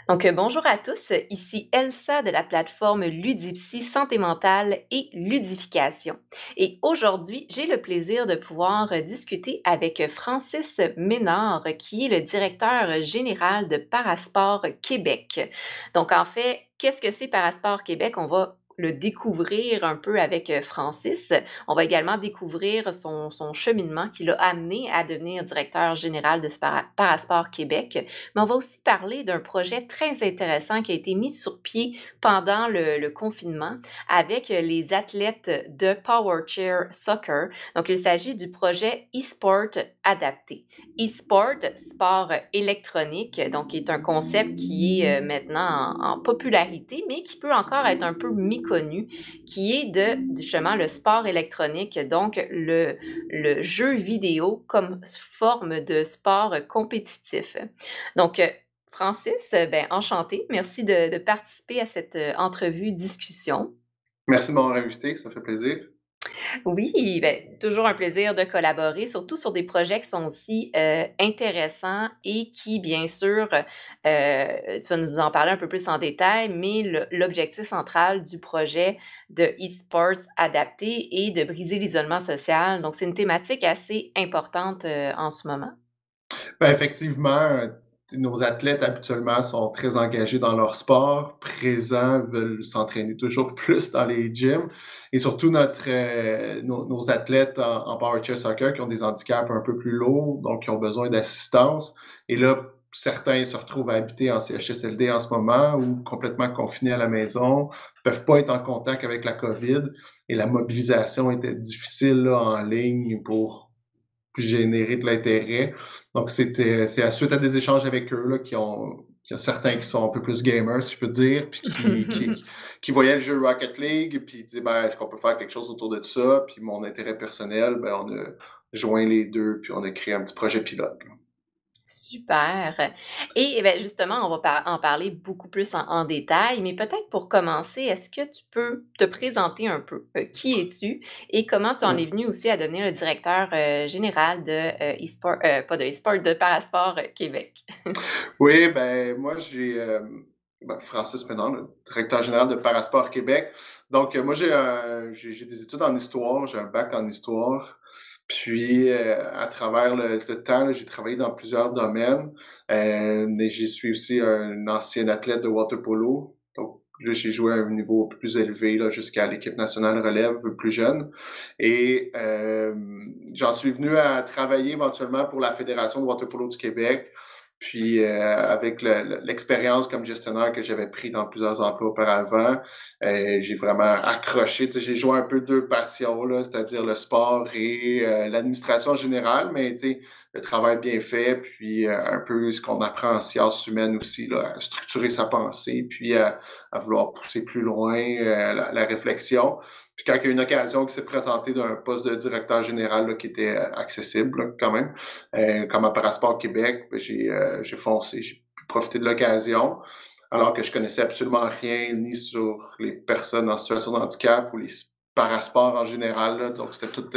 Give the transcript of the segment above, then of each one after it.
Bonjour à tous, ici Elsa de la plateforme Ludipsy Santé mentale et ludification. Et aujourd'hui, j'ai le plaisir de pouvoir discuter avec Francis Ménard, qui est le directeur général de Parasport Québec. Donc, en fait, qu'est-ce que c'est Parasport Québec? On va le découvrir un peu avec Francis. On va également découvrir son cheminement qui l'a amené à devenir directeur général de Parasport Québec. Mais on va aussi parler d'un projet très intéressant qui a été mis sur pied pendant le confinement avec les athlètes de Power Chair Soccer. Donc, il s'agit du projet e-sport adapté. E-sport, sport électronique, donc est un concept qui est maintenant en popularité, mais qui peut encore être un peu méconnu, qui est justement le sport électronique, donc le jeu vidéo comme forme de sport compétitif. Donc, Francis, ben, enchanté. Merci de participer à cette entrevue-discussion. Merci de m'avoir invité, ça fait plaisir. Oui, ben, toujours un plaisir de collaborer, surtout sur des projets qui sont aussi intéressants et qui, bien sûr, tu vas nous en parler un peu plus en détail, mais l'objectif central du projet de e-sports adapté est de briser l'isolement social. Donc, c'est une thématique assez importante en ce moment. Effectivement, nos athlètes habituellement sont très engagés dans leur sport, présents, veulent s'entraîner toujours plus dans les gyms et surtout nos athlètes en Power Chair Soccer qui ont des handicaps un peu plus lourds, donc qui ont besoin d'assistance. Et là, certains se retrouvent à habiter en CHSLD en ce moment ou complètement confinés à la maison, ne peuvent pas être en contact avec la COVID et la mobilisation était difficile là, en ligne pour générer de l'intérêt. Donc, c'est à suite à des échanges avec eux là, qu'il y a certains qui sont un peu plus gamers, si je peux dire, puis qui voyaient le jeu Rocket League, puis ils disaient, ben, est-ce qu'on peut faire quelque chose autour de ça? Puis mon intérêt personnel, ben, on a joint les deux, puis on a créé un petit projet pilote, là. Super. Et ben, justement, on va en parler beaucoup plus en détail, mais peut-être pour commencer, est-ce que tu peux te présenter un peu? Qui es-tu et comment tu en es venu aussi à devenir le directeur général de e-sport, pas de e-sport, de Parasport Québec? Oui, ben moi Francis Ménard, le directeur général de Parasport Québec. Donc moi j'ai des études en histoire, j'ai un bac en histoire. Puis à travers le temps, là, j'ai travaillé dans plusieurs domaines. Mais je suis aussi un ancien athlète de water polo. Donc là, j'ai joué à un niveau plus élevé là, jusqu'à l'équipe nationale relève plus jeune. Et j'en suis venu à travailler éventuellement pour la Fédération de water polo du Québec. Puis avec l'expérience comme gestionnaire que j'avais pris dans plusieurs emplois auparavant, j'ai vraiment accroché. Tu sais, j'ai joué un peu deux passions, là, c'est-à-dire le sport et l'administration générale, mais tu sais, le travail bien fait, puis un peu ce qu'on apprend en sciences humaines aussi, là, à structurer sa pensée, puis à vouloir pousser plus loin la réflexion. Puis quand il y a une occasion qui s'est présentée d'un poste de directeur général là, qui était accessible là, quand même, comme à Parasport Québec, ben, j'ai foncé, j'ai pu profiter de l'occasion, alors que je connaissais absolument rien ni sur les personnes en situation de handicap ou les parasports en général. Là, donc c'était tout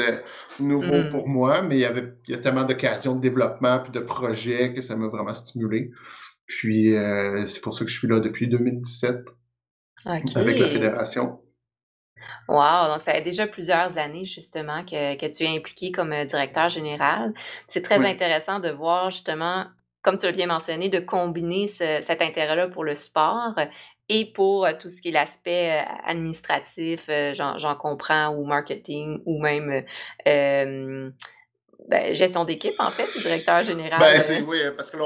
nouveau Hmm. pour moi, mais il y a tellement d'occasions de développement puis de projets que ça m'a vraiment stimulé. Puis c'est pour ça que je suis là depuis 2017 avec la OK. fédération. Wow! Donc, ça fait déjà plusieurs années, justement, que tu es impliqué comme directeur général. C'est très Oui. intéressant de voir, justement, comme tu l'as bien mentionné, de combiner cet intérêt-là pour le sport et pour tout ce qui est l'aspect administratif, j'en comprends, ou marketing, ou même ben, gestion d'équipe, en fait, directeur Ben, général. oui, parce que là,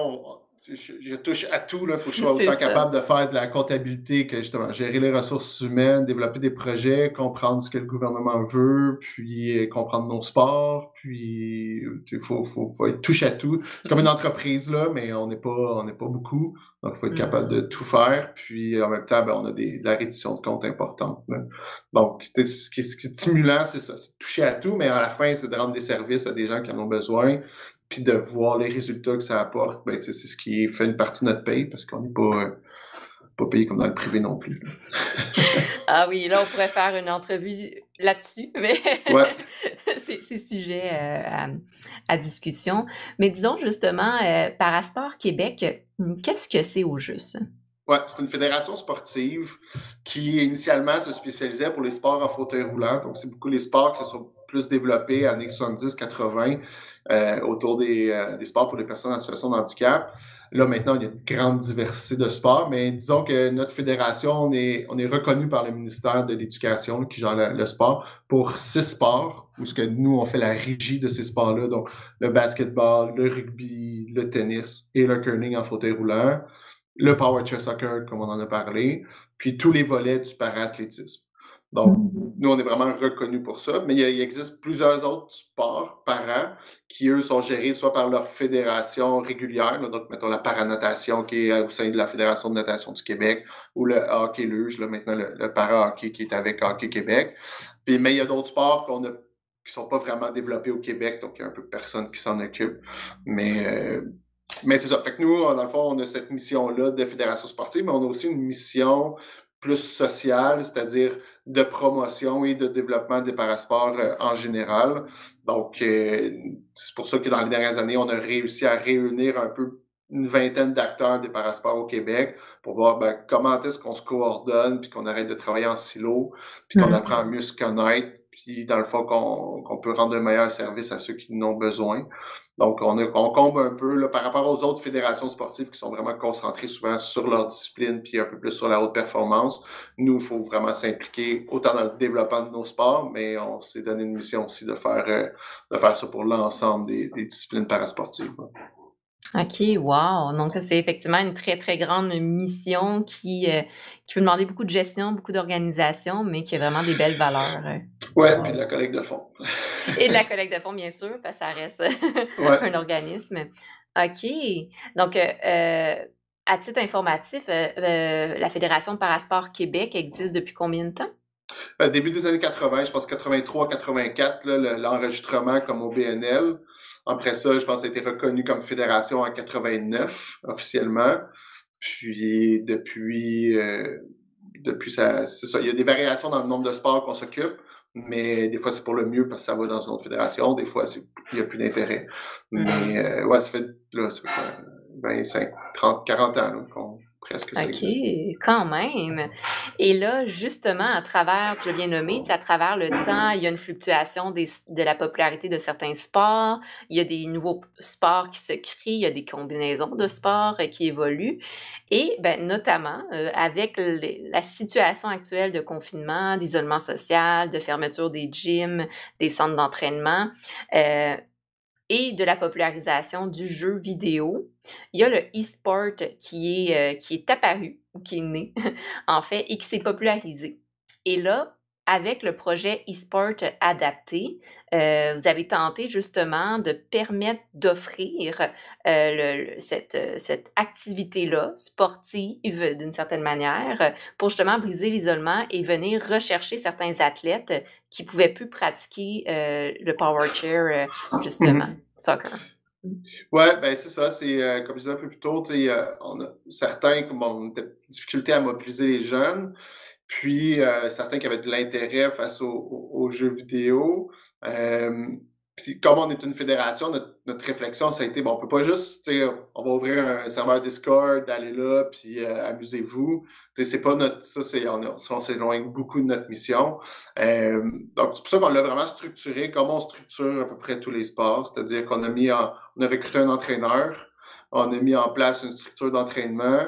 je touche à tout, là. Il faut que je sois C'est autant ça. capable de faire de la comptabilité que justement gérer les ressources humaines, développer des projets, comprendre ce que le gouvernement veut, puis comprendre nos sports, puis faut être touche à tout. C'est comme une entreprise, là, mais on n'est pas beaucoup. Donc, il faut être capable de Mhm. tout faire. Puis en même temps, ben, on a de la reddition de comptes importante, là. Donc, ce qui est stimulant, c'est ça, c'est de toucher à tout, mais à la fin, c'est de rendre des services à des gens qui en ont besoin puis de voir les résultats que ça apporte, ben, c'est ce qui fait une partie de notre paye, parce qu'on n'est pas payé comme dans le privé non plus. Ah oui, là, on pourrait faire une entrevue là-dessus, mais Ouais. c'est sujet à discussion. Mais disons justement, Parasport Québec, qu'est-ce que c'est au juste? Ouais, c'est une fédération sportive qui initialement se spécialisait pour les sports en fauteuil roulant. Donc, c'est beaucoup les sports qui se sont plus développés années 70-80 autour des sports pour les personnes en situation de handicap. Là, maintenant, il y a une grande diversité de sports, mais disons que notre fédération, on est reconnu par le ministère de l'Éducation qui gère le sport pour 6 sports, où ce que nous, on fait la régie de ces sports-là. Donc, le basketball, le rugby, le tennis et le curling en fauteuil roulant, le power chair soccer, comme on en a parlé, puis tous les volets du para-athlétisme. Donc, nous, on est vraiment reconnus pour ça, mais il existe plusieurs autres sports para qui, eux, sont gérés soit par leur fédération régulière, là, donc, mettons, la paranatation qui est au sein de la Fédération de natation du Québec, ou le hockey luge, là, maintenant, le para-hockey qui est avec Hockey Québec. Puis, mais il y a d'autres sports qui sont pas vraiment développés au Québec, donc il y a un peu personne qui s'en occupe. Mais c'est ça. Fait que nous, dans le fond, on a cette mission-là de fédération sportive, mais on a aussi une mission plus sociale, c'est-à-dire de promotion et de développement des parasports en général. Donc, c'est pour ça que dans les dernières années, on a réussi à réunir un peu une vingtaine d'acteurs des parasports au Québec pour voir comment est-ce qu'on se coordonne, puis qu'on arrête de travailler en silo, puis qu'on apprend à mieux se connaître, puis dans le fond, qu'on peut rendre un meilleur service à ceux qui en ont besoin. Donc, on comble un peu là, par rapport aux autres fédérations sportives qui sont vraiment concentrées souvent sur leur discipline puis un peu plus sur la haute performance. Nous, il faut vraiment s'impliquer autant dans le développement de nos sports, mais on s'est donné une mission aussi de faire ça pour l'ensemble des disciplines parasportives. OK, wow! Donc, c'est effectivement une très, très grande mission qui peut demander beaucoup de gestion, beaucoup d'organisation, mais qui a vraiment des belles valeurs. Ouais, puis de la collecte de fonds. Et de la collecte de fonds, bien sûr, parce que ça reste Ouais. un organisme. OK. Donc, à titre informatif, la Fédération de Parasport Québec existe depuis combien de temps? Début des années 80, je pense 83-84, l'enregistrement comme au BNL. Après ça, je pense que ça a été reconnu comme fédération en 89 officiellement. Puis depuis ça, c'est ça. Il y a des variations dans le nombre de sports qu'on s'occupe, mais des fois c'est pour le mieux parce que ça va dans une autre fédération. Des fois, il n'y a plus d'intérêt. Mais ouais, ça fait 25, 30, 40 ans là, presque ça existe. OK, quand même. Et là, justement, à travers, tu l'as bien nommé, à travers le temps, il y a une fluctuation de la popularité de certains sports, il y a des nouveaux sports qui se créent, il y a des combinaisons de sports qui évoluent. Et ben, notamment, avec la situation actuelle de confinement, d'isolement social, de fermeture des gyms, des centres d'entraînement, et de la popularisation du jeu vidéo, il y a le e-sport qui est apparu, ou qui est né, en fait, et qui s'est popularisé. Et là, avec le projet e-sport adapté, vous avez tenté justement de permettre d'offrir cette activité-là, sportive d'une certaine manière, pour justement briser l'isolement et venir rechercher certains athlètes qui ne pouvaient plus pratiquer le power chair, justement, soccer. Ouais, ben c'est ça. C'est comme je disais un peu plus tôt, on a certains qui ont des difficultés à mobiliser les jeunes, puis certains qui avaient de l'intérêt face aux jeux vidéo. Euh, Puis comme on est une fédération, notre réflexion, ça a été, bon, on peut pas juste, on va ouvrir un serveur Discord, aller là, puis amusez-vous. C'est pas notre, ça, on s'éloigne beaucoup de notre mission. Donc, c'est pour ça qu'on l'a vraiment structuré, comme on structure à peu près tous les sports, c'est-à-dire on a recruté un entraîneur, on a mis en place une structure d'entraînement,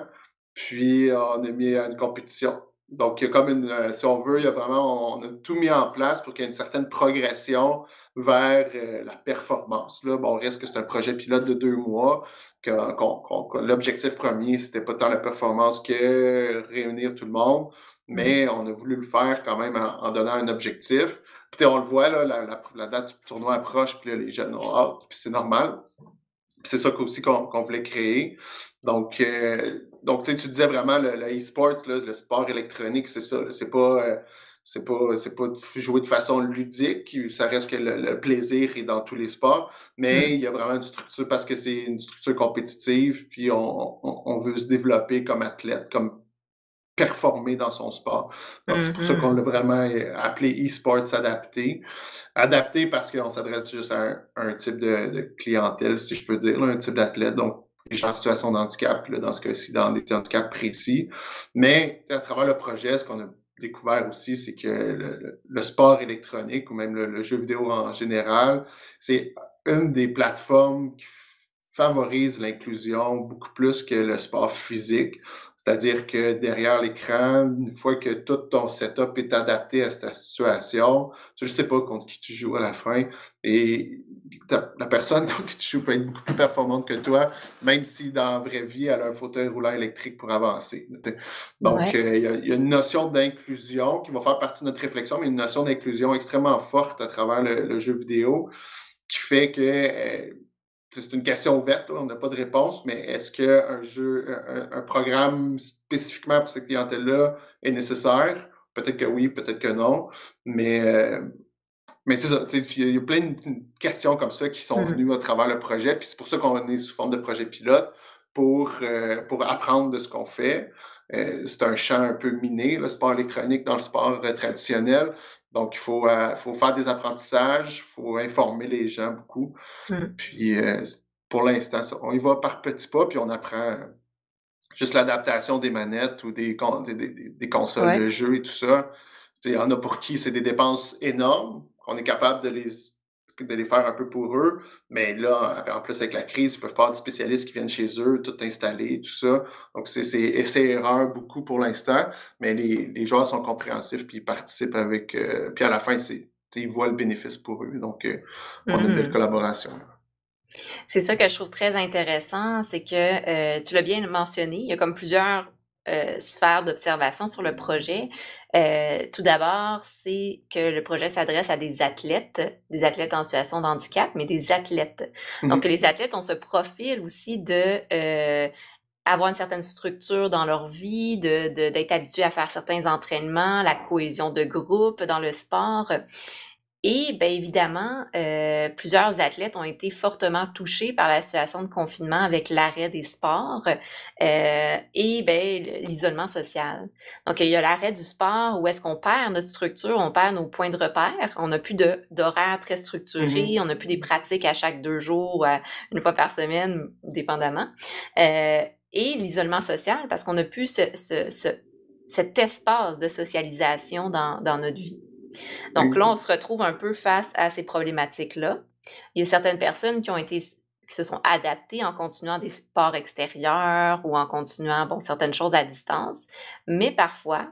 puis on a mis une compétition. Donc, il y a comme si on veut, on a tout mis en place pour qu'il y ait une certaine progression vers la performance. Là, bon, on reste que c'est un projet pilote de 2 mois. L'objectif premier, c'était pas tant la performance que réunir tout le monde, mais on a voulu le faire quand même en donnant un objectif. Puis on le voit, là, la date du tournoi approche, puis là, les jeunes ont hâte, puis c'est normal. Puis c'est ça aussi qu'on voulait créer. Donc tu disais vraiment le e-sport, le sport électronique, c'est ça. C'est pas jouer de façon ludique. Ça reste que le plaisir est dans tous les sports. Mais il y a vraiment une structure parce que c'est une structure compétitive. Puis on veut se développer comme athlète, comme performer dans son sport. Donc, c'est pour ça qu'on l'a vraiment appelé e-sports adapté. Adapté parce qu'on s'adresse juste à un type de clientèle, si je peux dire, là, un type d'athlète. Donc, les gens en situation de handicap, là, dans ce cas-ci, dans des handicaps précis. Mais à travers le projet, ce qu'on a découvert aussi, c'est que le sport électronique ou même le jeu vidéo en général, c'est une des plateformes qui favorise l'inclusion beaucoup plus que le sport physique. C'est-à-dire que derrière l'écran, une fois que tout ton setup est adapté à ta situation, tu ne sais pas contre qui tu joues à la fin et la personne contre qui tu joues peut être beaucoup plus performante que toi, même si dans la vraie vie, elle a un fauteuil roulant électrique pour avancer. Donc, Ouais. il y a une notion d'inclusion qui va faire partie de notre réflexion, mais une notion d'inclusion extrêmement forte à travers le jeu vidéo qui fait que c'est une question ouverte, là, on n'a pas de réponse, mais est-ce qu'un jeu, un programme spécifiquement pour cette clientèle-là est nécessaire? Peut-être que oui, peut-être que non, mais c'est ça, il y a plein de questions comme ça qui sont Mhm. venues à travers le projet, puis c'est pour ça qu'on est sous forme de projet pilote pour apprendre de ce qu'on fait. C'est un champ un peu miné, le sport électronique dans le sport traditionnel. Donc, faut faire des apprentissages, il faut informer les gens beaucoup. Mhm. Puis, pour l'instant, on y va par petits pas, puis on apprend juste l'adaptation des manettes ou des consoles Ouais. de jeu et tout ça. Il y en a pour qui c'est des dépenses énormes, qu'on est capable de les faire un peu pour eux, mais là, en plus avec la crise, ils peuvent pas avoir de spécialistes qui viennent chez eux, tout installer, tout ça. Donc, c'est essai-erreur beaucoup pour l'instant, mais les joueurs sont compréhensifs, puis ils participent avec... puis à la fin, ils voient le bénéfice pour eux. Donc, on a une belle Mhm. collaboration. C'est ça que je trouve très intéressant, c'est que tu l'as bien mentionné, il y a comme plusieurs sphères d'observation sur le projet. Tout d'abord, c'est que le projet s'adresse à des athlètes en situation de handicap, mais des athlètes. Donc, Mhm. les athlètes ont ce profil aussi de avoir une certaine structure dans leur vie, d'être habitués à faire certains entraînements, la cohésion de groupe dans le sport. Et bien évidemment, plusieurs athlètes ont été fortement touchés par la situation de confinement avec l'arrêt des sports et ben, l'isolement social. Donc, il y a l'arrêt du sport où est-ce qu'on perd notre structure, on perd nos points de repère, on n'a plus d'horaire très structuré, Mhm. on n'a plus des pratiques à chaque 2 jours, une fois par semaine, dépendamment. Et l'isolement social parce qu'on n'a plus cet espace de socialisation dans notre vie. Donc là, on se retrouve un peu face à ces problématiques-là. Il y a certaines personnes qui se sont adaptées en continuant des sports extérieurs ou en continuant, bon, certaines choses à distance. Mais parfois,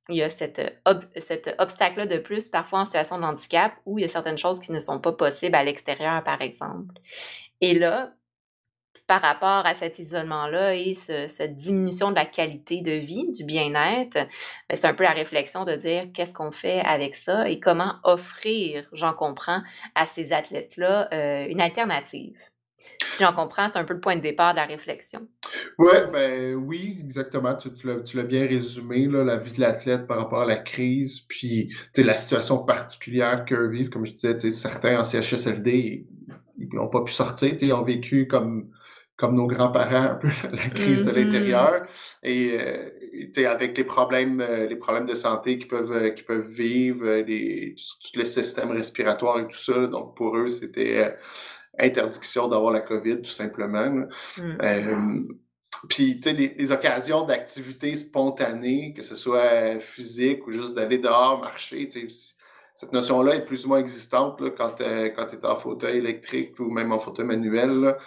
il y a cet obstacle-là de plus, parfois en situation de handicap, où il y a certaines choses qui ne sont pas possibles à l'extérieur, par exemple. Et là, par rapport à cet isolement-là et cette diminution de la qualité de vie, du bien-être, ben, c'est un peu la réflexion de dire qu'est-ce qu'on fait avec ça et comment offrir, j'en comprends, à ces athlètes-là une alternative. Si j'en comprends, c'est un peu le point de départ de la réflexion. Ouais, ben oui, exactement. Tu l'as bien résumé, là, la vie de l'athlète par rapport à la crise, puis la situation particulière qu'eux vivent. Comme je disais, certains en CHSLD, ils n'ont pas pu sortir, ils ont vécu comme nos grands-parents un peu la crise de Mhm. l'intérieur. Et avec les problèmes de santé qu'ils peuvent vivre, tout le système respiratoire et tout ça. Donc pour eux, c'était interdiction d'avoir la COVID, tout simplement. Là. Mm. Euh, Puis, tu sais, les occasions d'activités spontanées, que ce soit physique ou juste d'aller dehors, marcher, tu sais, cette notion-là est plus ou moins existante là, quand tu es en fauteuil électrique ou même en fauteuil manuel, là.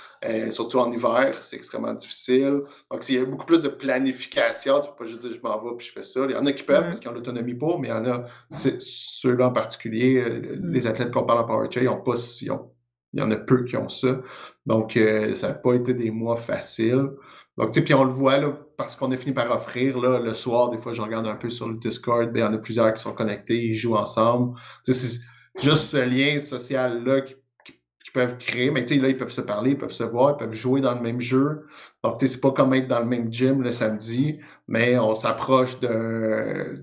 Surtout en hiver, c'est extrêmement difficile. Donc, il y a beaucoup plus de planification. Tu peux pas juste dire je m'en vais puis je fais ça. Il y en a qui peuvent parce Mm. qu'ils ont l'autonomie pour, mais il y en a, ceux-là en particulier, les Mm. athlètes qu'on parle en Power Chain, il y en a peu qui ont ça. Donc, ça n'a pas été des mois faciles. Donc, tu sais, puis on le voit, là, parce qu'on a fini par offrir, là, le soir, des fois, je regarde un peu sur le Discord, ben, il y en a plusieurs qui sont connectés, ils jouent ensemble. Tu sais, c'est juste ce lien social-là qu'ils peuvent créer, mais tu sais, là, ils peuvent se parler, ils peuvent se voir, ils peuvent jouer dans le même jeu. Donc, tu sais, c'est pas comme être dans le même gym le samedi, mais on s'approche de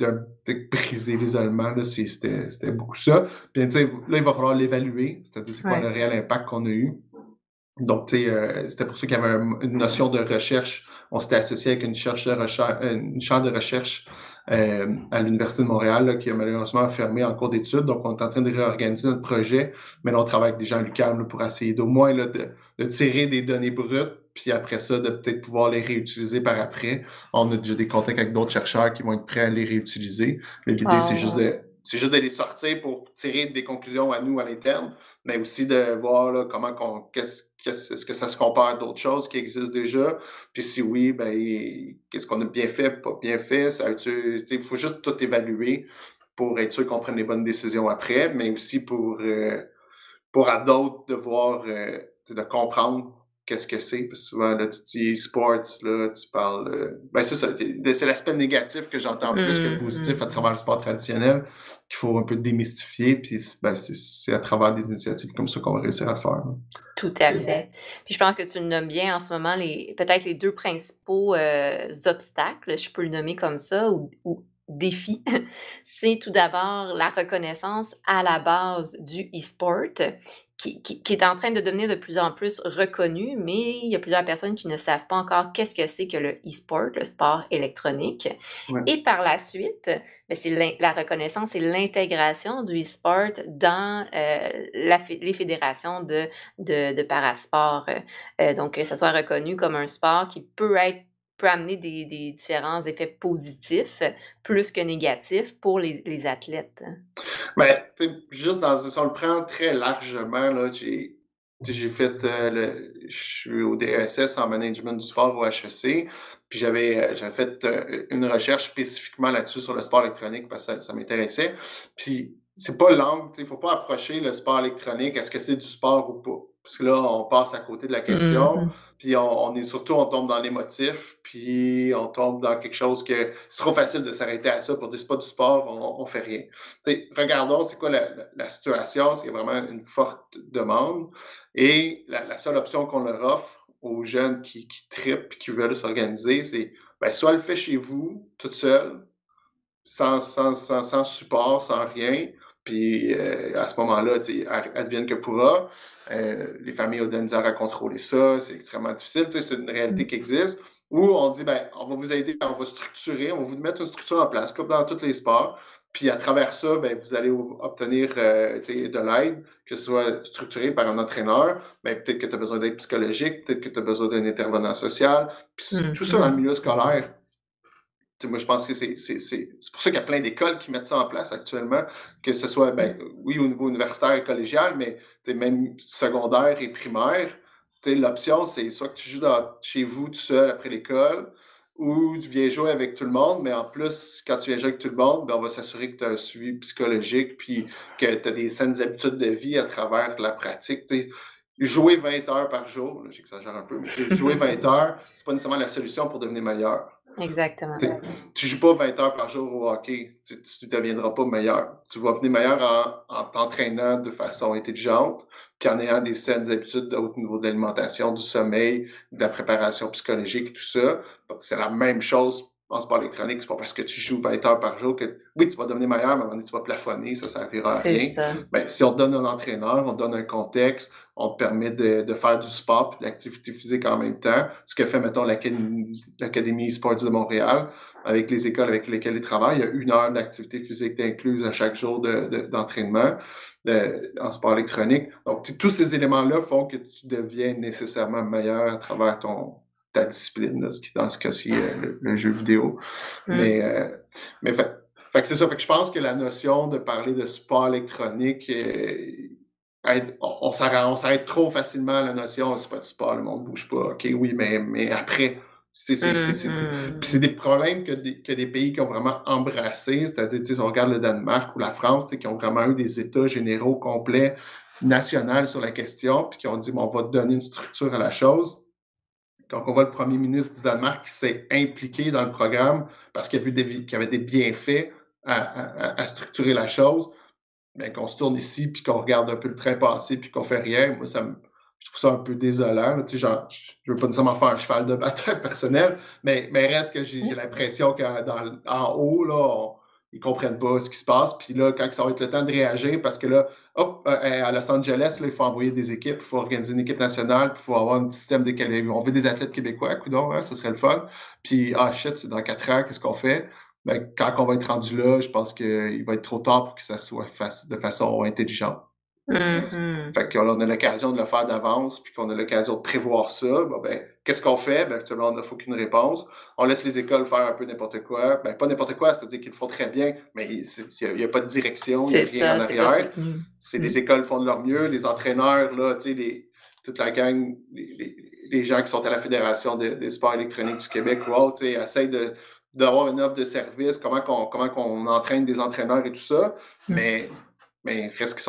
briser l'isolement, là, c'était beaucoup ça. Puis, tu sais, là, il va falloir l'évaluer, c'est-à-dire c'est quoi le Ouais. réel impact qu'on a eu. Donc, tu sais, c'était pour ça qu'il y avait une notion de recherche. On s'était associé avec une chaire de recherche à l'Université de Montréal là, qui a malheureusement fermé en cours d'études. Donc, on est en train de réorganiser notre projet. Mais là, on travaille avec des gens à l'UQAM là, pour essayer d'au moins là, de tirer des données brutes, puis après ça, de peut-être pouvoir les réutiliser par après. On a déjà des contacts avec d'autres chercheurs qui vont être prêts à les réutiliser. Mais l'idée, Wow. c'est juste de les sortir pour tirer des conclusions à nous à l'interne, mais aussi de voir là, est-ce que ça se compare à d'autres choses qui existent déjà? Puis si oui, ben, qu'est-ce qu'on a bien fait, pas bien fait? Il faut juste tout évaluer pour être sûr qu'on prenne les bonnes décisions après, mais aussi pour à d'autres de voir, de comprendre qu'est-ce que c'est. Parce que souvent, là, tu dis sports, là, tu parles. Ben, c'est ça. C'est l'aspect négatif que j'entends plus que le positif à travers le sport traditionnel qu'il faut un peu démystifier. Puis, ben, c'est à travers des initiatives comme ça qu'on va réussir à le faire. Là. Tout à fait. Puis je pense que tu le nommes bien en ce moment, peut-être les deux principaux obstacles, je peux le nommer comme ça, ou défis, c'est tout d'abord la reconnaissance à la base du e-sport, qui est en train de devenir de plus en plus reconnu, mais il y a plusieurs personnes qui ne savent pas encore qu'est-ce que c'est que le e-sport, le sport électronique. Ouais. Et par la suite, ben, c'est la reconnaissance et l'intégration du e-sport dans les fédérations de parasport. Donc, que ça soit reconnu comme un sport qui peut amener des différents effets positifs plus que négatifs pour les athlètes. Ben, tu sais, juste si on le prend très largement, là, j'ai fait je suis au DESS en management du sport au HEC, puis j'avais fait une recherche spécifiquement là-dessus sur le sport électronique parce que ça m'intéressait. Puis c'est pas l'angle, il faut pas approcher le sport électronique, est-ce que c'est du sport ou pas? Parce que là, on passe à côté de la question, Mhm. puis on tombe dans l'émotif, puis on tombe dans quelque chose que c'est trop facile de s'arrêter à ça pour dire c'est pas du sport, on fait rien. Regardons c'est quoi la situation, c'est vraiment une forte demande. Et la seule option qu'on leur offre aux jeunes qui trippent et qui veulent s'organiser, c'est ben, soit le fait chez vous, toute seule, sans support, sans rien. Puis à ce moment-là, advienne que pourra. Les familles ont de la misère à contrôler ça, c'est extrêmement difficile. C'est une réalité qui existe. Ou on dit, ben, on va vous aider, on va structurer, on va vous mettre une structure en place, comme dans tous les sports. Puis à travers ça, ben, vous allez obtenir de l'aide, que ce soit structuré par un entraîneur. Ben, peut-être que tu as besoin d'aide psychologique, peut-être que tu as besoin d'un intervenant social. Puis tout ça dans le Mhm. milieu scolaire. Moi, je pense que c'est pour ça qu'il y a plein d'écoles qui mettent ça en place actuellement, que ce soit, ben, oui, au niveau universitaire et collégial, mais même secondaire et primaire. L'option, c'est soit que tu joues chez vous tout seul après l'école, ou tu viens jouer avec tout le monde, mais en plus, quand tu viens jouer avec tout le monde, ben, on va s'assurer que tu as un suivi psychologique, puis que tu as des saines habitudes de vie à travers la pratique. Jouer 20 heures par jour, j'exagère un peu, mais jouer 20 heures, c'est pas nécessairement la solution pour devenir meilleur. Exactement. Tu joues pas 20 heures par jour au hockey, tu ne deviendras pas meilleur. Tu vas venir meilleur en t'entraînant de façon intelligente, puis en ayant des saines habitudes au niveau de l'alimentation, du sommeil, de la préparation psychologique, tout ça. C'est la même chose en sport électronique. C'est pas parce que tu joues 20 heures par jour que, oui, tu vas devenir meilleur, mais à un moment donné, tu vas plafonner, ça ne servira à C'est rien. ça. Ben, si on te donne un entraîneur, on te donne un contexte, on te permet de faire du sport et de l'activité physique en même temps, ce que fait, mettons, l'Académie e-sports de Montréal, avec les écoles avec lesquelles ils travaillent, il y a 1 heure d'activité physique incluse à chaque jour d'entraînement en sport électronique. Donc, tous ces éléments-là font que tu deviens nécessairement meilleur à travers ta discipline, là, dans ce cas-ci, le jeu vidéo. Mm. Mais fait que c'est ça. Fait que je pense que la notion de parler de sport électronique, on s'arrête trop facilement à la notion, c'est pas du sport, le monde bouge pas. OK, oui, mais après, puis c'est des problèmes que des pays qui ont vraiment embrassé, c'est-à-dire, si on regarde le Danemark ou la France, qui ont vraiment eu des états généraux complets, nationaux sur la question, puis qui ont dit, bon, on va donner une structure à la chose. Donc, on voit le premier ministre du Danemark qui s'est impliqué dans le programme parce qu'il a vu qu'il y avait des bienfaits à structurer la chose. Ben, qu'on se tourne ici, puis qu'on regarde un peu le train passer, puis qu'on fait rien, moi, je trouve ça un peu désolant. Tu sais, genre, je veux pas nécessairement faire un cheval de bataille personnel, mais reste que j'ai l'impression qu'en haut, là, ils comprennent pas ce qui se passe. Puis là, quand ça va être le temps de réagir, parce que là, hop, à Los Angeles, là, il faut envoyer des équipes, il faut organiser une équipe nationale, puis il faut avoir un système de... On veut des athlètes québécois, coudonc, hein, ça serait le fun. Puis, ah shit, c'est dans 4 ans, qu'est-ce qu'on fait? Ben, quand on va être rendu là, je pense qu'il va être trop tard pour que ça soit de façon intelligente. Mhm. Fait qu'on a l'occasion de le faire d'avance, puis qu'on a l'occasion de prévoir ça. Ben, qu'est-ce qu'on fait? Ben, actuellement, on n'a aucune réponse. On laisse les écoles faire un peu n'importe quoi. Ben, pas n'importe quoi, c'est-à-dire qu'ils le font très bien, mais il n'y a pas de direction, il n'y a C'est rien en ça, c'est pas arrière. soutenu. C'est les écoles font de leur mieux, les entraîneurs, là, tu sais, toute la gang, les gens qui sont à la Fédération des sports électroniques du Québec ou autres, tu sais, essayent d'avoir une offre de service, comment qu'on entraîne des entraîneurs et tout ça. Mais il reste qu'ils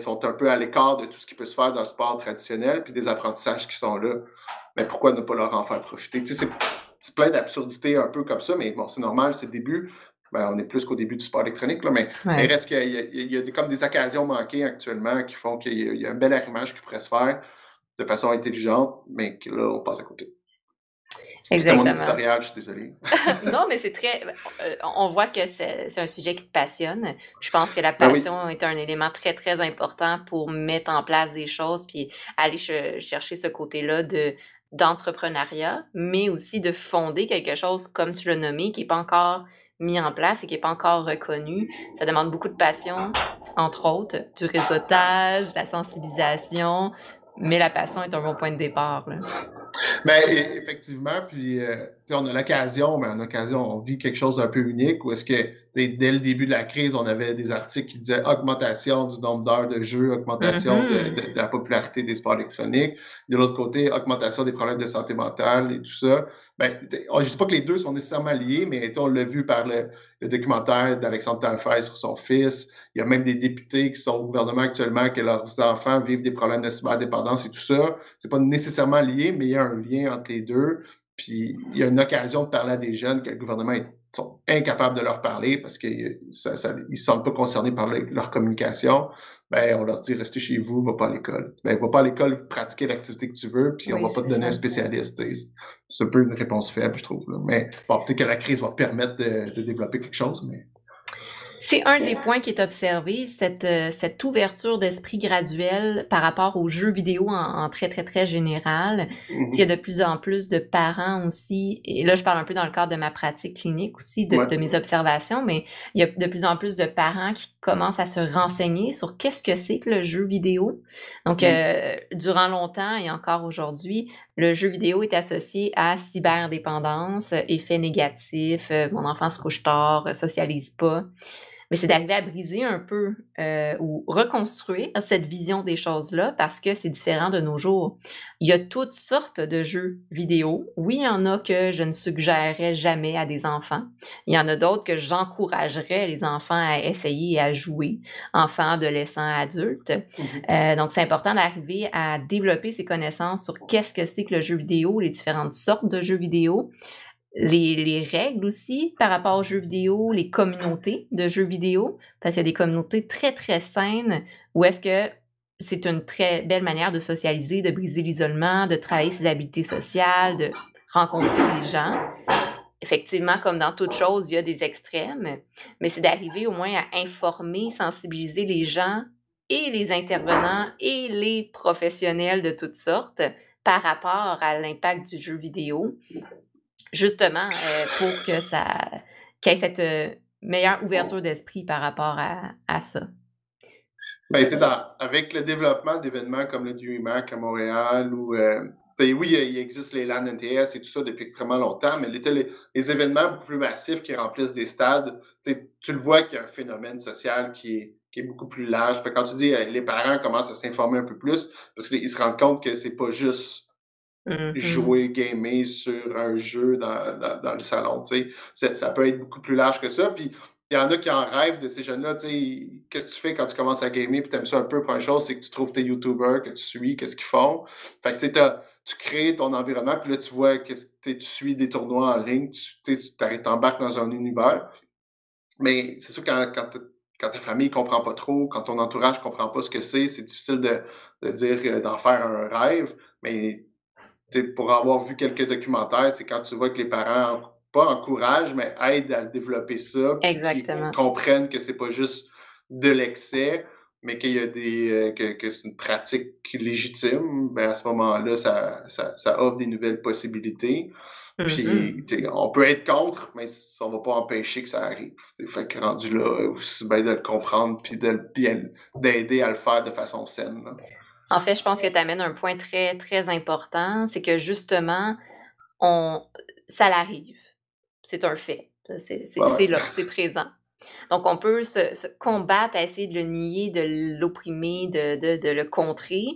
sont un peu à l'écart de tout ce qui peut se faire dans le sport traditionnel, puis des apprentissages qui sont là. Mais pourquoi ne pas leur en faire profiter? Tu sais, c'est plein d'absurdités un peu comme ça, mais bon, c'est normal, c'est le début. Ben, on est plus qu'au début du sport électronique, là, mais il reste qu'il y a comme des occasions manquées actuellement qui font qu'il y a un bel arrimage qui pourrait se faire de façon intelligente, mais que là, on passe à côté. C'était mon Exactement. éditorial, je suis désolé. Non, mais c'est très. On voit que c'est un sujet qui te passionne. Je pense que la Ben oui. passion est un élément très, très important pour mettre en place des choses puis aller chercher ce côté-là d'entrepreneuriat, mais aussi de fonder quelque chose, comme tu l'as nommé, qui n'est pas encore mis en place et qui n'est pas encore reconnu. Ça demande beaucoup de passion, entre autres, du réseautage, de la sensibilisation, mais la passion est un bon point de départ, là. Ben, effectivement, puis on a l'occasion, mais en occasion, on vit quelque chose d'un peu unique, où est-ce que dès le début de la crise, on avait des articles qui disaient augmentation du nombre d'heures de jeu, augmentation de la popularité des sports électroniques. De l'autre côté, augmentation des problèmes de santé mentale et tout ça. Ben, je ne dis pas que les deux sont nécessairement liés, mais on l'a vu par le documentaire d'Alexandre Taillefer sur son fils. Il y a même des députés qui sont au gouvernement actuellement, que leurs enfants vivent des problèmes de cyberdépendance et tout ça. C'est pas nécessairement lié, mais il y a un lien entre les deux. Puis il y a une occasion de parler à des jeunes que le gouvernement sont incapables de leur parler parce qu'ils ne se sentent pas concernés par leur communication. Ben, on leur dit restez chez vous, va pas à l'école. Ben, va pas à l'école pratiquer l'activité que tu veux, puis on Oui, va pas c'est te donner ça. un spécialiste. C'est un peu une réponse faible, je trouve. Là. Mais bon, peut-être que la crise va permettre de développer quelque chose, mais. C'est un des points qui est observé, cette ouverture d'esprit graduelle par rapport aux jeux vidéo en très, très, très général. Il y a de plus en plus de parents aussi, et là je parle un peu dans le cadre de ma pratique clinique aussi, de mes observations, mais il y a de plus en plus de parents qui commencent à se renseigner sur qu'est-ce que c'est que le jeu vidéo. Donc, durant longtemps et encore aujourd'hui, le jeu vidéo est associé à cyberdépendance, effets négatifs, mon enfant se couche tard, socialise pas. Mais c'est d'arriver à briser un peu ou reconstruire cette vision des choses-là parce que c'est différent de nos jours. Il y a toutes sortes de jeux vidéo. Oui, il y en a que je ne suggérerais jamais à des enfants. Il y en a d'autres que j'encouragerais les enfants à essayer et à jouer, enfants, adolescents, adultes. Donc, c'est important d'arriver à développer ces connaissances sur qu'est-ce que c'est que le jeu vidéo, les différentes sortes de jeux vidéo, les règles aussi par rapport aux jeux vidéo, les communautés de jeux vidéo, parce qu'il y a des communautés très, très saines où est-ce que c'est une très belle manière de socialiser, de briser l'isolement, de travailler ses habiletés sociales, de rencontrer des gens. Effectivement, comme dans toute chose, il y a des extrêmes, mais c'est d'arriver au moins à informer, sensibiliser les gens et les intervenants et les professionnels de toutes sortes par rapport à l'impact du jeu vidéo. Justement, pour que qu'il y ait cette meilleure ouverture d'esprit par rapport à ça. Ben, tu sais, avec le développement d'événements comme le DreamHack à Montréal ou oui, il existe les LAN NTS et tout ça depuis extrêmement longtemps, mais les événements beaucoup plus massifs qui remplissent des stades, tu le vois qu'il y a un phénomène social qui est beaucoup plus large. Fait que quand tu dis les parents commencent à s'informer un peu plus, parce qu'ils se rendent compte que c'est pas juste jouer, gamer sur un jeu dans le salon. Ça peut être beaucoup plus large que ça. Puis il y en a qui en rêvent de ces jeunes-là. Qu'est-ce que tu fais quand tu commences à gamer? Puis tu aimes ça un peu. Première chose, c'est que tu trouves tes YouTubers que tu suis, qu'est-ce qu'ils font. Fait que tu crées ton environnement, puis là, tu vois que tu suis des tournois en ligne, tu t'embarques dans un univers. Mais c'est sûr, quand ta famille ne comprend pas trop, quand ton entourage ne comprend pas ce que c'est difficile de dire d'en faire un rêve. Mais pour avoir vu quelques documentaires, c'est quand tu vois que les parents pas encourage, mais aide à développer ça, puis qu'ils Exactement. comprennent que c'est pas juste de l'excès, mais qu'il y a que c'est une pratique légitime, ben à ce moment-là, ça offre des nouvelles possibilités. Mhm. Puis, on peut être contre, mais on va pas empêcher que ça arrive. Fait que rendu là, aussi bien de le comprendre, puis d'aider à le faire de façon saine, là. En fait, je pense que tu amènes un point très, très important, c'est que justement, on ça l'arrive. C'est un fait. Ouais, ouais. C'est là, c'est présent. Donc, on peut se combattre à essayer de le nier, de l'opprimer, de le contrer,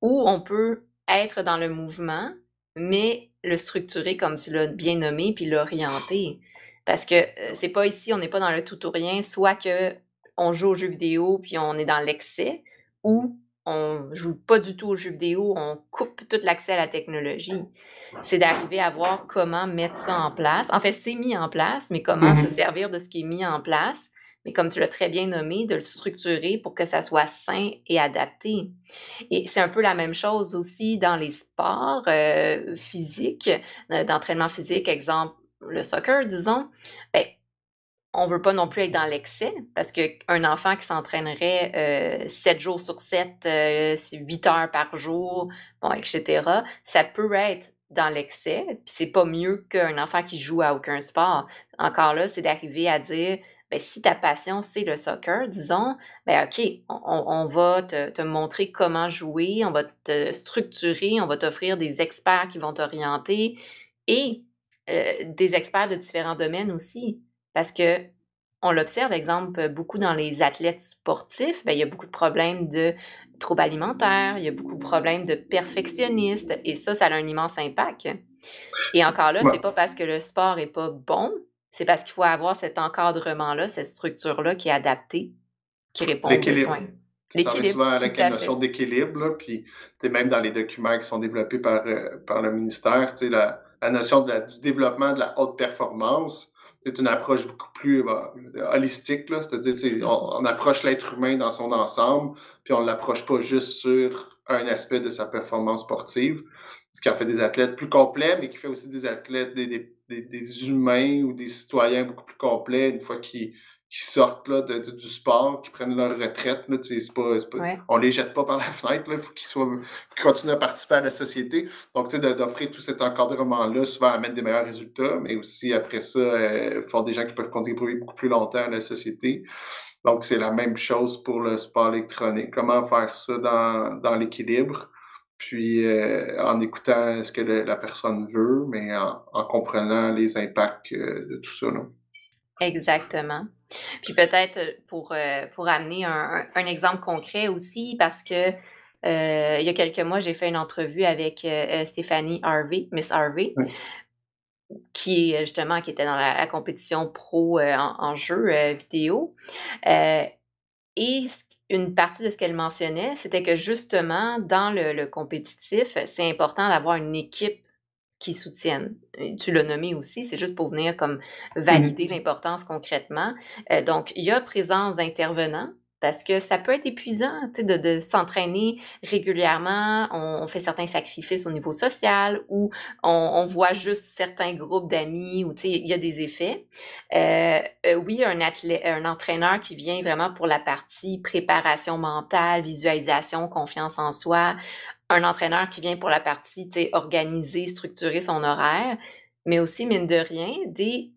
ou on peut être dans le mouvement, mais le structurer comme tu l'as bien nommé, puis l'orienter. Parce que c'est pas ici, on n'est pas dans le tout ou rien, soit que on joue aux jeux vidéo puis on est dans l'excès, ou on joue pas du tout aux jeux vidéo, on coupe tout l'accès à la technologie. C'est d'arriver à voir comment mettre ça en place. En fait, c'est mis en place, mais comment se Mhm. servir de ce qui est mis en place, mais comme tu l'as très bien nommé, de le structurer pour que ça soit sain et adapté. Et c'est un peu la même chose aussi dans les sports physiques, d'entraînement physique, exemple le soccer, disons. Ben, on veut pas non plus être dans l'excès parce qu'un enfant qui s'entraînerait 7 jours sur 7, 8 heures par jour, bon, etc., ça peut être dans l'excès, puis c'est pas mieux qu'un enfant qui joue à aucun sport. Encore là, c'est d'arriver à dire, ben, si ta passion, c'est le soccer, disons, ben OK, on va te montrer comment jouer, on va te structurer, on va t'offrir des experts qui vont t'orienter et des experts de différents domaines aussi. Parce que on l'observe, exemple, beaucoup dans les athlètes sportifs, ben, il y a beaucoup de problèmes de troubles alimentaires, il y a beaucoup de problèmes de perfectionnistes, et ça a un immense impact. Et encore là, Ouais. c'est pas parce que le sport est pas bon, c'est parce qu'il faut avoir cet encadrement-là, cette structure-là qui est adaptée, qui répond aux L'équilibre. besoins. Ça revient L'équilibre, souvent tout avec la à fait. notion d'équilibre, là, puis même dans les documents qui sont développés par le ministère, la notion du développement de la haute performance, c'est une approche beaucoup plus holistique, là, c'est-à-dire on approche l'être humain dans son ensemble, puis on ne l'approche pas juste sur un aspect de sa performance sportive, ce qui en fait des athlètes plus complets, mais qui fait aussi des athlètes, des humains ou des citoyens beaucoup plus complets une fois qu'ils qui sortent là, du sport, qui prennent leur retraite. Là, c'est pas, Ouais. on les jette pas par la fenêtre. Il faut qu'ils continuent à participer à la société. Donc, d'offrir tout cet encadrement-là, souvent amène des meilleurs résultats, mais aussi après ça, font des gens qui peuvent contribuer beaucoup plus longtemps à la société. Donc, c'est la même chose pour le sport électronique. Comment faire ça dans l'équilibre? Puis en écoutant ce que la personne veut, mais en comprenant les impacts de tout ça. Là. Exactement. Puis peut-être pour amener un exemple concret aussi, parce que il y a quelques mois, j'ai fait une entrevue avec Stéphanie Harvey, Miss Harvey, Oui. qui est justement qui était dans la compétition pro en jeu vidéo. Euh, et une partie de ce qu'elle mentionnait, c'était que justement, dans le compétitif, c'est important d'avoir une équipe qui soutienne. Tu l'as nommé aussi, c'est juste pour venir comme valider Mhm. l'importance concrètement. Donc, il y a présence d'intervenants parce que ça peut être épuisant, tu sais, de s'entraîner régulièrement. On fait certains sacrifices au niveau social ou on voit juste certains groupes d'amis ou, tu sais, il y a des effets. Oui, un athlète, un entraîneur qui vient vraiment pour la partie préparation mentale, visualisation, confiance en soi, un entraîneur qui vient pour la partie, tu sais, organiser, structurer son horaire, mais aussi, mine de rien, des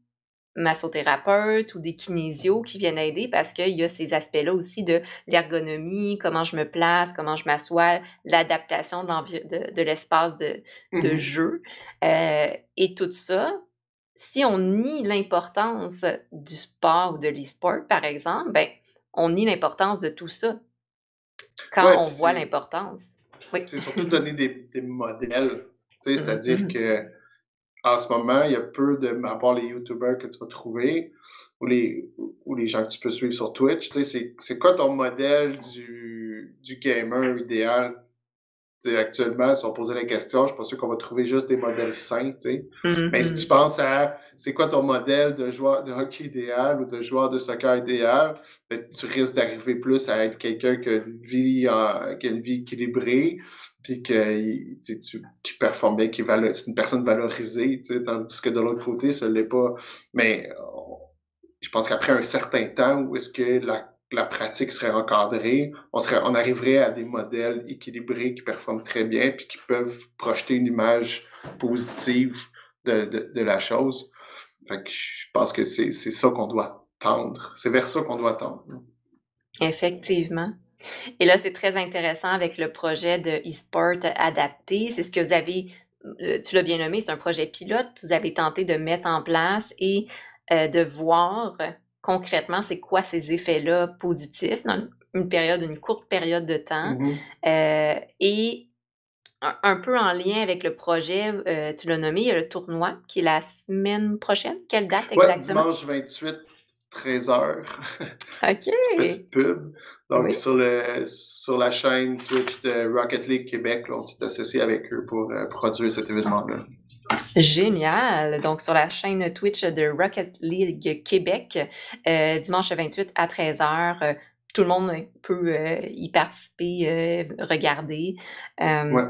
massothérapeutes ou des kinésios qui viennent aider parce qu'il y a ces aspects-là aussi de l'ergonomie, comment je me place, comment je m'assois, l'adaptation de l'espace de Mhm. jeu. Et tout ça, si on nie l'importance du sport ou de l'e-sport, par exemple, ben, on nie l'importance de tout ça quand Ouais, on puis voit l'importance. Oui. c'est surtout donner des modèles. C'est-à-dire Mhm. que en ce moment, il y a peu de, à part les YouTubers que tu vas trouver ou les gens que tu peux suivre sur Twitch, c'est quoi ton modèle du gamer idéal? Actuellement, si on posait la question, je suis pas sûr qu'on va trouver juste des modèles sains. Mais si tu Mhm. penses à c'est quoi ton modèle de joueur de hockey idéal ou de joueur de soccer idéal, ben, tu risques d'arriver plus à être quelqu'un qui a une vie équilibrée, puis qui performe bien, c'est une personne valorisée, tandis que de l'autre côté, ça l'est pas. Mais je pense qu'après un certain temps, où est-ce que la pratique serait encadrée, on arriverait à des modèles équilibrés qui performent très bien puis qui peuvent projeter une image positive de la chose. Fait que je pense que c'est ça qu'on doit tendre. C'est vers ça qu'on doit tendre. Effectivement. Et là, c'est très intéressant avec le projet de e-sport adapté. C'est ce que vous avez, tu l'as bien nommé, c'est un projet pilote. Vous avez tenté de mettre en place et de voir concrètement c'est quoi ces effets-là positifs dans une courte période de temps. Mhm. Et un peu en lien avec le projet, tu l'as nommé, il y a le tournoi qui est la semaine prochaine. Quelle date Ouais, exactement? dimanche 28, 13h. OK. Petite pub. Donc, Oui. sur la chaîne Twitch de Rocket League Québec, là, on s'est associé avec eux pour produire cet événement-là. Génial! Donc, sur la chaîne Twitch de Rocket League Québec, dimanche 28 à 13h, tout le monde peut y participer, regarder. Euh, Ouais.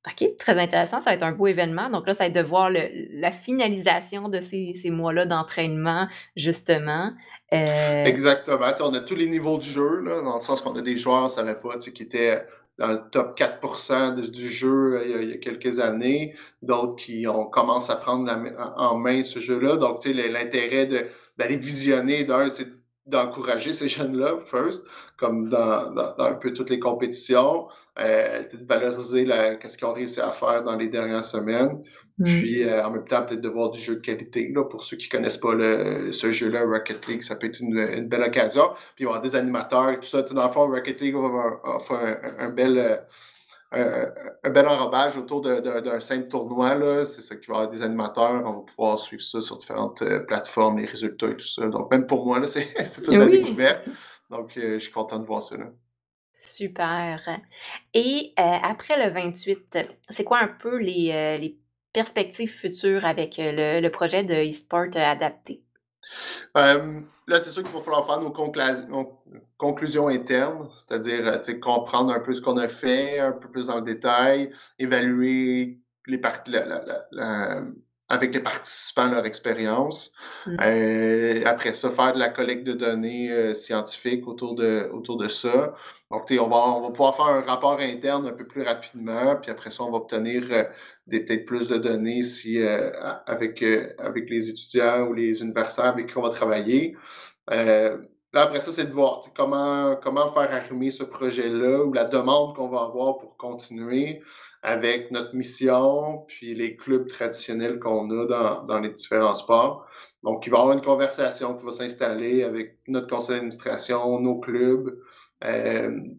OK, très intéressant. Ça va être un beau événement. Donc là, ça va être de voir la finalisation de ces mois-là d'entraînement, justement. Euh, Exactement. On a tous les niveaux du jeu, là, dans le sens qu'on a des joueurs, on ne savait pas, qui étaient dans le top 4% du jeu il y a quelques années, d'autres qui commencent à prendre en main ce jeu-là. Donc, l'intérêt d'aller visionner, c'est d'encourager ces jeunes-là, first, comme dans un peu toutes les compétitions, de valoriser qu'est-ce qu'ils ont réussi à faire dans les dernières semaines. hmm. Puis, en même temps, peut-être de voir du jeu de qualité. Là, pour ceux qui ne connaissent pas ce jeu-là, Rocket League, ça peut être une belle occasion. Puis, il va y avoir des animateurs et tout ça. Dans le fond, Rocket League va faire un bel enrobage autour d'un simple tournoi. Là. C'est ça qui va y avoir des animateurs. On va pouvoir suivre ça sur différentes plateformes, les résultats et tout ça. Donc, même pour moi, là, c'est toute la Oui, découverte. Donc, je suis content de voir ça. Là. super. Et après le 28, c'est quoi un peu les perspectives futures avec le projet de e-sport adapté? Là, c'est sûr qu'il va falloir faire nos conclusions internes, c'est-à-dire comprendre un peu ce qu'on a fait, un peu plus dans le détail, évaluer les avec les participants leur expérience. Mm. Après ça, faire de la collecte de données scientifiques autour de ça. Donc, on va pouvoir faire un rapport interne un peu plus rapidement, puis après ça, on va obtenir peut-être plus de données avec les étudiants ou les universitaires avec qui on va travailler. Euh, Là, après ça, c'est de voir comment faire arrimer ce projet-là ou la demande qu'on va avoir pour continuer avec notre mission, puis les clubs traditionnels qu'on a dans les différents sports. Donc, il va y avoir une conversation qui va s'installer avec notre conseil d'administration, nos clubs,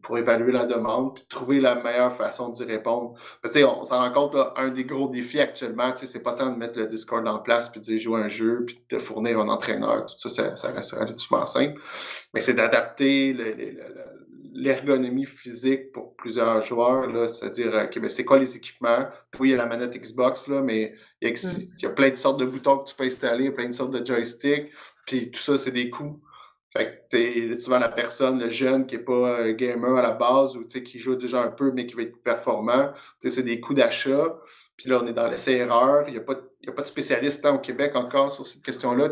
pour évaluer la demande, puis trouver la meilleure façon d'y répondre. On s'en rend compte, là, un des gros défis actuellement, c'est pas tant de mettre le Discord en place, puis de jouer un jeu, puis de fournir un entraîneur. Tout ça, ça reste relativement simple. Mais c'est d'adapter l'ergonomie physique pour plusieurs joueurs, là, c'est-à-dire, c'est quoi les équipements? Oui, il y a la manette Xbox, là, mais il y a plein de sortes de boutons que tu peux installer, plein de sortes de joysticks, puis tout ça, c'est des coûts. Fait que t'es souvent la personne, le jeune qui n'est pas gamer à la base ou qui joue déjà un peu mais qui va être plus performant. C'est des coûts d'achat. Puis là, on est dans l'essai-erreur. Il n'y a pas de spécialiste au Québec encore sur cette question-là.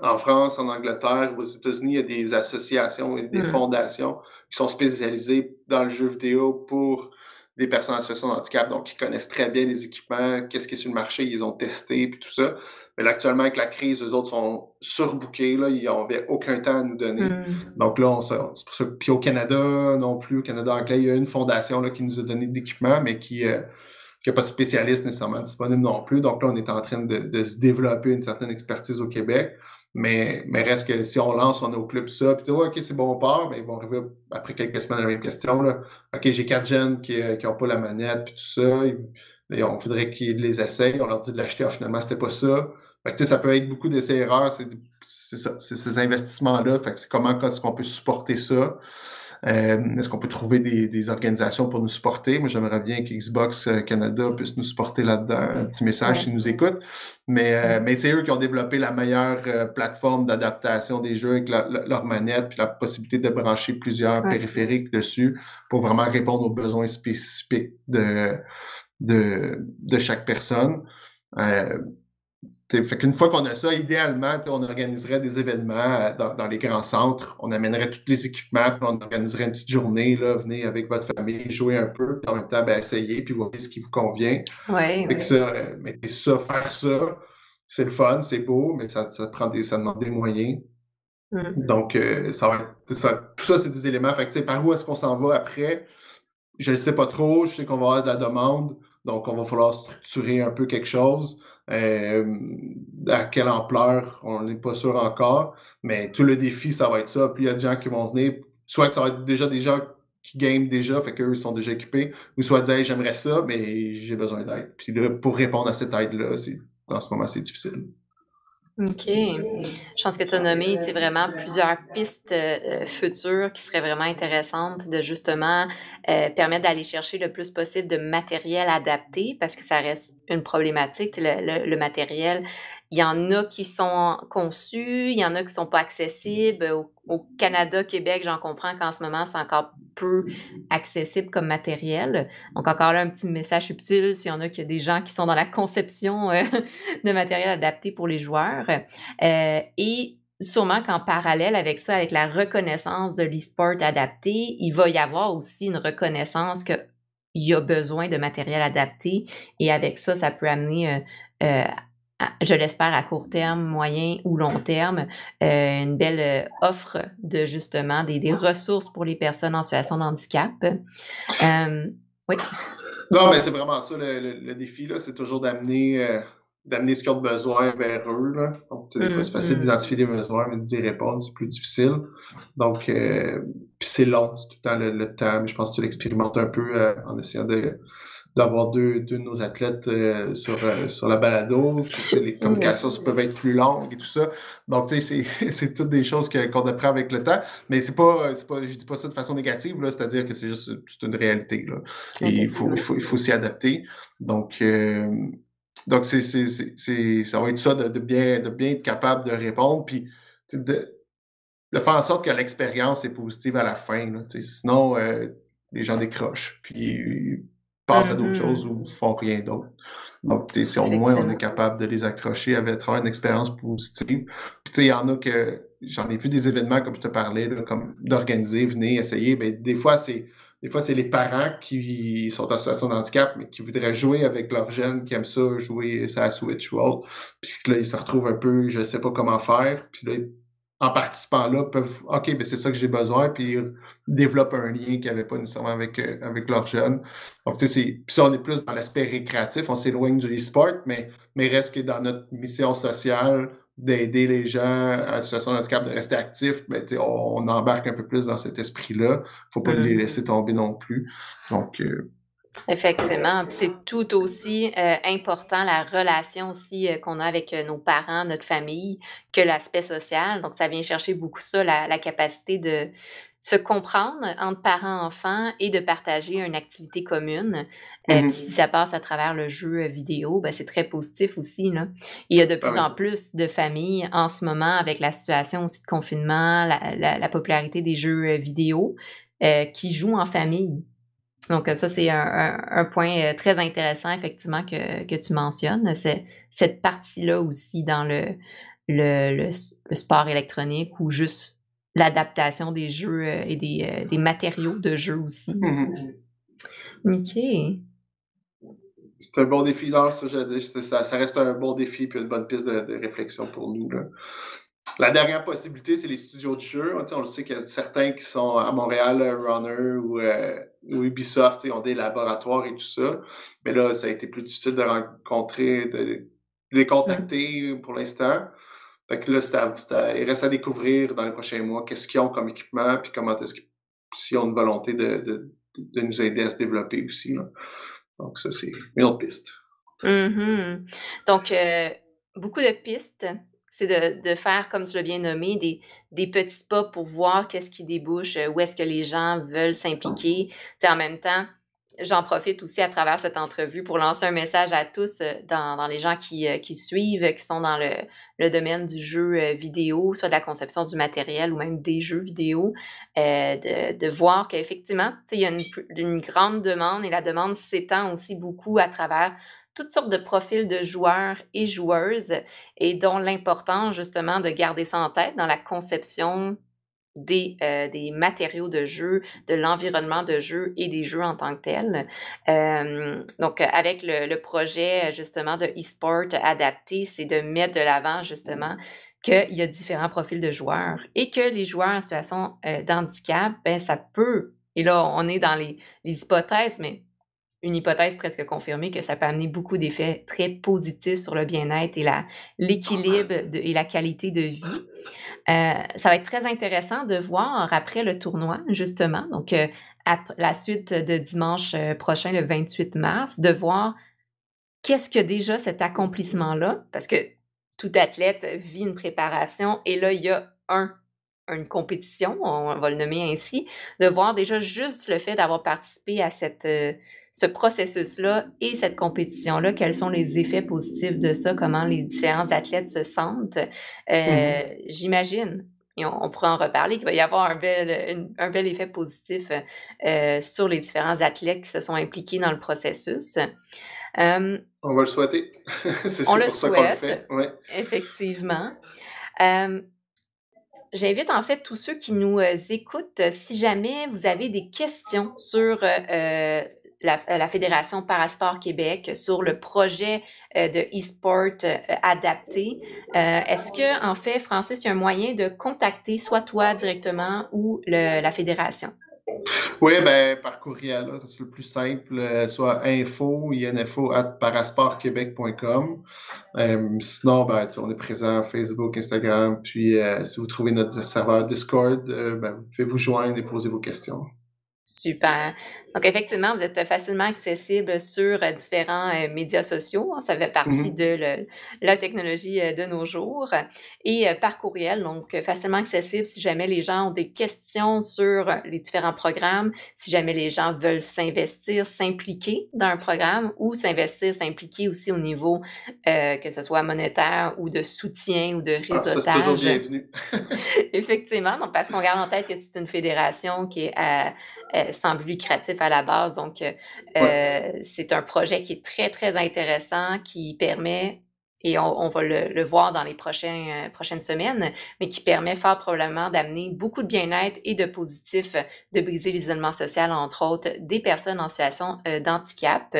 En France, en Angleterre, aux États-Unis, il y a des associations et des Mm. fondations qui sont spécialisées dans le jeu vidéo pour des personnes en situation de handicap. Donc, ils connaissent très bien les équipements, qu'est-ce qui est sur le marché, ils ont testé, puis tout ça. Mais là, actuellement, avec la crise, eux autres sont surbookés, là, ils n'avaient aucun temps à nous donner. Mm. Donc là, c'est pour ça. Puis au Canada, non plus, au Canada anglais, il y a une fondation là, qui nous a donné de l'équipement, mais qui n'a pas de spécialiste nécessairement disponible non plus. Donc là, on est en train de se développer une certaine expertise au Québec. Mais reste que si on lance, on est au club ça, puis tu vois, OK, c'est bon, on part, mais ils vont arriver après quelques semaines à la même question. Là. OK, j'ai 4 jeunes qui n'ont pas la manette, puis tout ça. On voudrait qu'ils les essayent. On leur dit de l'acheter. Ah, finalement, c'était pas ça. Fait que, ça peut être beaucoup d'essais-erreurs. C'est ces investissements-là. Fait que c'est comment est-ce qu'on peut supporter ça. Est-ce qu'on peut trouver des organisations pour nous supporter? Moi, j'aimerais bien qu'Xbox Canada puisse nous supporter là-dedans. Un petit message Ouais. s'ils nous écoutent. Mais c'est eux qui ont développé la meilleure plateforme d'adaptation des jeux avec leur manette, puis la possibilité de brancher plusieurs Ouais. périphériques dessus pour vraiment répondre aux besoins spécifiques de chaque personne. Fait qu'une fois qu'on a ça, idéalement, on organiserait des événements dans les grands centres. On amènerait tous les équipements, puis on organiserait une petite journée, là, venez avec votre famille, jouer un peu, puis en même temps, ben, essayez, puis voyez ce qui vous convient. Ouais, Fait que ouais. ça, mais ça, faire ça, c'est le fun, c'est beau, mais ça demande des moyens. Mm. Donc, ça va être, tout ça, c'est des éléments. Fait que, par où est-ce qu'on s'en va après? Je ne sais pas trop, je sais qu'on va avoir de la demande, donc on va falloir structurer un peu quelque chose. À quelle ampleur, on n'est pas sûr encore, mais tout le défi, ça va être ça. Puis il y a des gens qui vont venir, soit que ça va être déjà des gens qui game déjà, fait qu'eux, ils sont déjà équipés, ou soit dire, hey, j'aimerais ça, mais j'ai besoin d'aide. Puis là, pour répondre à cette aide-là, en ce moment, c'est difficile. OK. Je pense que tu as nommé, tu sais, vraiment plusieurs pistes, futures qui seraient vraiment intéressantes de justement, permettre d'aller chercher le plus possible de matériel adapté parce que ça reste une problématique. Tu sais, le matériel, il y en a qui sont conçus, il y en a qui sont pas accessibles. Au Canada, Québec, j'en comprends qu'en ce moment, c'est encore peu accessible comme matériel. Donc encore là, un petit message subtil s'il y en a qu'il y a des gens qui sont dans la conception, de matériel adapté pour les joueurs. Et sûrement qu'en parallèle avec ça, avec la reconnaissance de l'e-sport adapté, il va y avoir aussi une reconnaissance qu'il y a besoin de matériel adapté. Et avec ça, ça peut amener, je l'espère, à court terme, moyen ou long terme, une belle offre de justement des ressources pour les personnes en situation de handicap. Oui. Non, mais c'est vraiment ça le défi, là, c'est toujours d'amener ce qu'ils ont besoin vers eux. Là. Donc, des fois, c'est facile Mhm. d'identifier les besoins, mais d'y répondre, c'est plus difficile. Donc, puis c'est long, c'est tout le temps le temps. Mais je pense que tu l'expérimentes un peu en essayant d'avoir deux de nos athlètes sur la balado. Les Oui. communications ça peuvent être plus longues et tout ça. Donc, tu sais, c'est toutes des choses qu'on apprend avec le temps. Mais je dis pas ça de façon négative, là, c'est-à-dire que c'est une réalité, là. Et Effectivement. il faut s'y adapter. Donc, ça va être ça de bien être capable de répondre, puis de faire en sorte que l'expérience est positive à la fin. Là, sinon, les gens décrochent, puis passent à d'autres choses Mhm. ou font rien d'autre. Donc, si au moins on est Effectivement. capable de les accrocher à travers une expérience positive. Puis, il y en a que j'en ai vu des événements, comme je te parlais, là, comme d'organiser, venez essayer. Ben, des fois, c'est les parents qui sont en situation de handicap, mais qui voudraient jouer avec leurs jeunes, qui aiment ça, jouer sur la Switch ou autre. Puis là, ils se retrouvent un peu, je sais pas comment faire. Puis là, en participant là, peuvent, OK, ben c'est ça que j'ai besoin, puis ils développent un lien qu'ils n'avaient pas nécessairement avec leurs jeunes. Donc, tu sais, puis ça, on est plus dans l'aspect récréatif, on s'éloigne du e-sport, mais reste que dans notre mission sociale d'aider les gens à situation de handicap de rester actifs, ben, tu sais, on embarque un peu plus dans cet esprit-là. Faut pas les Mhm. laisser tomber non plus. Donc, Effectivement. Puis c'est tout aussi important la relation aussi qu'on a avec nos parents, notre famille, que l'aspect social. Donc, ça vient chercher beaucoup ça, la capacité de se comprendre entre parents-enfants et de partager une activité commune. Puis si ça passe à travers le jeu vidéo, ben, c'est très positif aussi, là. Il y a de ah plus oui. en plus de familles en ce moment avec la situation aussi de confinement, la popularité des jeux vidéo qui jouent en famille. Donc, ça, c'est un point très intéressant, effectivement, que tu mentionnes. C'est cette partie-là aussi dans le sport électronique ou juste l'adaptation des jeux et des matériaux de jeu aussi. Mhm. OK. C'est un bon défi, là, ça, je dis, ça reste un bon défi puis une bonne piste de réflexion pour nous. Là. La dernière possibilité, c'est les studios de jeux. Tu sais, on le sait qu'il y a certains qui sont à Montréal, Runner ou Ubisoft, ils ont des laboratoires et tout ça. Mais là, ça a été plus difficile de rencontrer, de les Mmh. contacter pour l'instant. Fait que là, il reste à découvrir dans les prochains mois qu'est-ce qu'ils ont comme équipement, puis comment est-ce qu'ils s'ils ont une volonté de nous aider à se développer aussi. Là. Donc, ça, c'est une autre piste. Mmh. Donc, beaucoup de pistes. C'est de faire, comme tu l'as bien nommé, des petits pas pour voir qu'est-ce qui débouche, où est-ce que les gens veulent s'impliquer. Tu sais, en même temps, j'en profite aussi à travers cette entrevue pour lancer un message à tous dans les gens qui suivent, qui sont dans le domaine du jeu vidéo, soit de la conception du matériel ou même des jeux vidéo, de voir qu'effectivement, tu sais, il y a une grande demande et la demande s'étend aussi beaucoup à travers toutes sortes de profils de joueurs et joueuses et dont l'importance justement de garder ça en tête dans la conception des matériaux de jeu, de l'environnement de jeu et des jeux en tant que tels. Donc, avec le projet justement de e-sport adapté, c'est de mettre de l'avant justement qu'il y a différents profils de joueurs et que les joueurs en situation d'handicap, ben, ça peut, et là on est dans les hypothèses, mais une hypothèse presque confirmée que ça peut amener beaucoup d'effets très positifs sur le bien-être et l'équilibre et la qualité de vie. Ça va être très intéressant de voir après le tournoi, justement, donc la suite de dimanche prochain, le 28 mars, de voir qu'est-ce que déjà cet accomplissement-là, parce que tout athlète vit une préparation et là, il y a une compétition, on va le nommer ainsi, de voir déjà juste le fait d'avoir participé à ce processus-là et cette compétition-là, quels sont les effets positifs de ça, comment les différents athlètes se sentent. J'imagine, et on pourra en reparler, qu'il va y avoir un bel effet positif sur les différents athlètes qui se sont impliqués dans le processus. On va le souhaiter. On C'est le pour ça qu'on le fait. souhaite, Ouais. effectivement. J'invite en fait tous ceux qui nous écoutent, si jamais vous avez des questions sur la Fédération Parasport Québec, sur le projet de e-sport adapté, est-ce que, en fait, Francis, il y a un moyen de contacter soit toi directement ou la Fédération? Oui, ben, par courriel, là, c'est le plus simple, soit info@parasportquebec.com. Sinon, ben, tu sais, on est présent Facebook, Instagram, puis si vous trouvez notre serveur Discord, ben, vous pouvez vous joindre et poser vos questions. Super. Donc, effectivement, vous êtes facilement accessible sur différents médias sociaux, hein. Ça fait partie Mhm. de la technologie de nos jours. Et par courriel, donc facilement accessible si jamais les gens ont des questions sur les différents programmes, si jamais les gens veulent s'investir, s'impliquer dans un programme ou s'investir, s'impliquer aussi au niveau que ce soit monétaire ou de soutien ou de Ah, ça, c'est toujours réseautage. bienvenu. Effectivement, donc parce qu'on garde en tête que c'est une fédération qui est sans but lucratif à la base, donc Ouais. c'est un projet qui est très, très intéressant, qui permet, et on va le voir dans les prochaines semaines, mais qui permet fort probablement d'amener beaucoup de bien-être et de positif, de briser l'isolement social, entre autres, des personnes en situation d'handicap.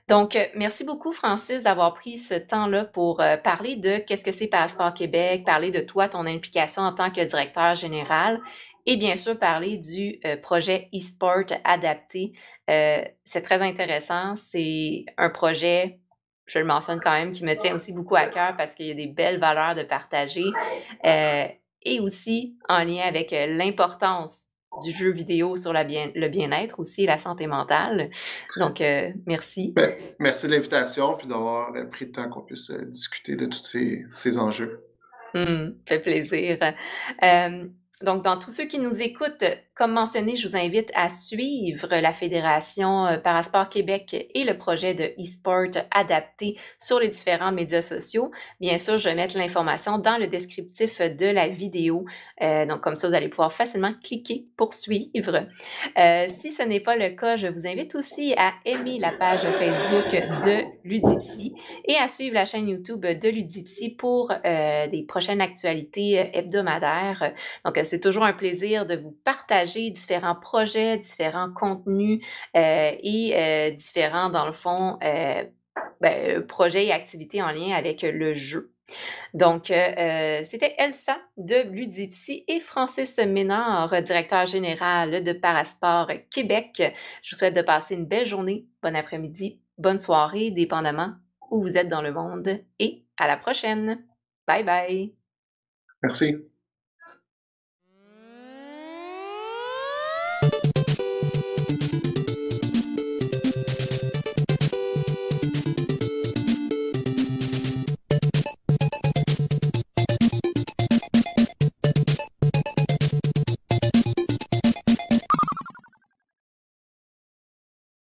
Donc, merci beaucoup, Francis, d'avoir pris ce temps-là pour parler de qu'est-ce que c'est Parasport Québec, parler de toi, ton implication en tant que directeur général et bien sûr parler du projet e-sport adapté. C'est très intéressant. C'est un projet, je le mentionne quand même, qui me tient aussi beaucoup à cœur parce qu'il y a des belles valeurs de partager et aussi en lien avec l'importance du jeu vidéo sur le bien-être aussi et la santé mentale. Donc, merci. Ben, merci de l'invitation, puis d'avoir pris le temps qu'on puisse discuter de tous ces enjeux. Fait plaisir. Euh, donc, dans tous ceux qui nous écoutent, comme mentionné, je vous invite à suivre la Fédération Parasport Québec et le projet de e-sport adapté sur les différents médias sociaux. Bien sûr, je vais mettre l'information dans le descriptif de la vidéo. Donc, comme ça, vous allez pouvoir facilement cliquer pour suivre. Si ce n'est pas le cas, je vous invite aussi à aimer la page Facebook de Ludipsy et à suivre la chaîne YouTube de Ludipsy pour des prochaines actualités hebdomadaires. Donc, c'est toujours un plaisir de vous partager différents projets, différents contenus et différents, dans le fond, projets et activités en lien avec le jeu. Donc, c'était Elsa de Ludipsy et Francis Ménard, directeur général de Parasport Québec. Je vous souhaite de passer une belle journée, bon après-midi, bonne soirée, dépendamment où vous êtes dans le monde, et à la prochaine. Bye bye! Merci.